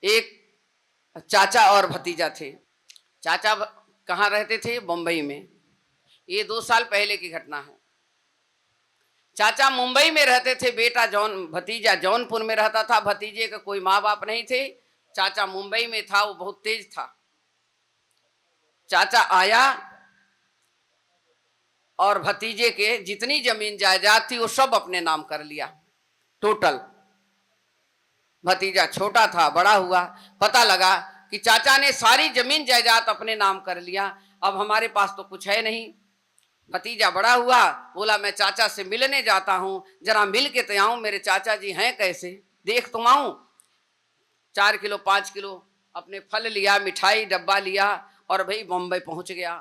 एक चाचा और भतीजा थे। चाचा कहाँ रहते थे? बम्बई में। ये 2 साल पहले की घटना है। चाचा मुंबई में रहते थे, भतीजा जौनपुर में रहता था। भतीजे का कोई माँ बाप नहीं थे। चाचा मुंबई में था, वो बहुत तेज था। चाचा आया और भतीजे के जितनी जमीन जायदाद थी वो सब अपने नाम कर लिया, टोटल। भतीजा छोटा था, बड़ा हुआ, पता लगा कि चाचा ने सारी जमीन जायदाद अपने नाम कर लिया। अब हमारे पास तो कुछ है नहीं। भतीजा बड़ा हुआ, बोला मैं चाचा से मिलने जाता हूं, जरा मिल के तो आऊं, मेरे चाचा जी हैं कैसे, देख तुम आऊं। 4 किलो 5 किलो अपने फल लिया, मिठाई डब्बा लिया और भाई बम्बई पहुंच गया।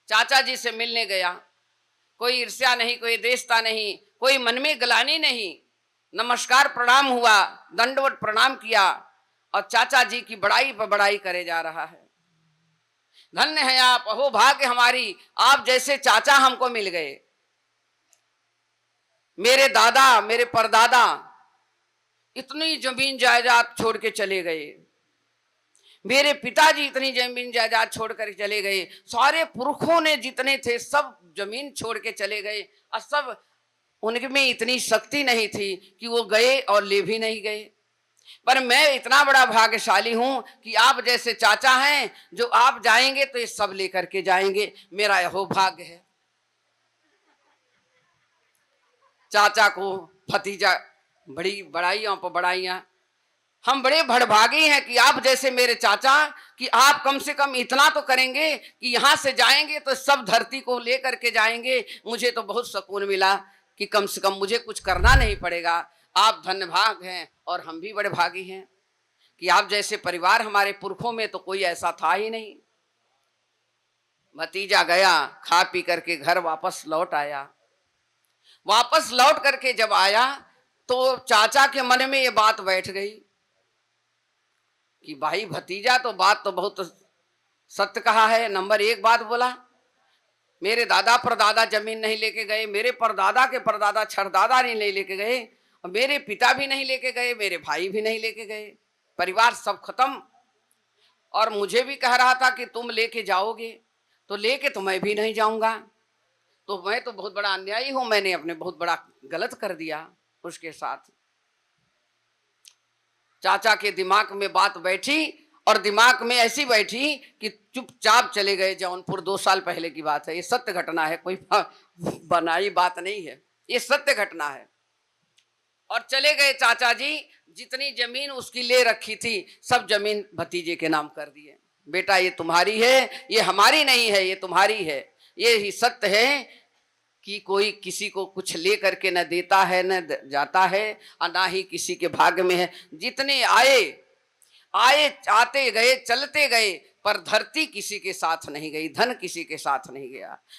चाचा जी से मिलने गया। कोई ईर्ष्या नहीं, कोई देशता नहीं, कोई मन में ग्लानि नहीं। नमस्कार प्रणाम हुआ, दंडवत प्रणाम किया और चाचा जी की बड़ाई पर बड़ाई करे जा रहा है। धन्य है आप, अहो भाग्य हमारी, आप जैसे चाचा हमको मिल गए। मेरे दादा, मेरे परदादा इतनी जमीन जायदाद छोड़ के चले गए। मेरे पिताजी इतनी जमीन जायदाद छोड़ कर चले गए। सारे पुरखों ने जितने थे सब जमीन छोड़ के चले गए और सब, उनमें इतनी शक्ति नहीं थी कि वो गए और ले भी नहीं गए। पर मैं इतना बड़ा भाग्यशाली हूं कि आप जैसे चाचा हैं, जो आप जाएंगे तो ये सब लेकर के जाएंगे। मेरा यह भाग्य है। चाचा को भतीजा बड़ी बड़ाइयों पर बड़ाइयां। हम बड़े भड़भागी हैं कि आप जैसे मेरे चाचा, कि आप कम से कम इतना तो करेंगे कि यहां से जाएंगे तो सब धरती को लेकर के जाएंगे। मुझे तो बहुत सुकून मिला कि कम से कम मुझे कुछ करना नहीं पड़ेगा। आप धन्य भाग हैं और हम भी बड़े भागी हैं कि आप जैसे परिवार हमारे पुरखों में तो कोई ऐसा था ही नहीं। भतीजा गया, खा पी करके घर वापस लौट आया। वापस लौट करके जब आया तो चाचा के मन में ये बात बैठ गई कि भाई भतीजा तो बात तो बहुत सत्य कहा है। नंबर 1 बात बोला, मेरे दादा परदादा जमीन नहीं लेके गए, मेरे परदादा के परदादा छरदादा नहीं लेके गए, और मेरे पिता भी नहीं लेके गए, मेरे भाई भी नहीं लेके गए, परिवार सब खत्म। और मुझे भी कह रहा था कि तुम लेके जाओगे, तो लेके तो मैं भी नहीं जाऊंगा। तो मैं तो बहुत बड़ा अन्यायी हूं, मैंने अपने बहुत बड़ा गलत कर दिया उसके साथ। चाचा के दिमाग में बात बैठी और दिमाग में ऐसी बैठी कि चुपचाप चले गए जौनपुर। 2 साल पहले की बात है, ये सत्य घटना है, कोई बनाई बात नहीं है, ये सत्य घटना है। और चले गए चाचा जी, जितनी जमीन उसकी ले रखी थी सब जमीन भतीजे के नाम कर दिए। बेटा ये तुम्हारी है, ये हमारी नहीं है, ये तुम्हारी है। ये ही सत्य है कि कोई किसी को कुछ ले करके न देता है न जाता है, और ना ही किसी के भाग्य में है। जितने आए आते गए, चलते गए, पर धरती किसी के साथ नहीं गई, धन किसी के साथ नहीं गया।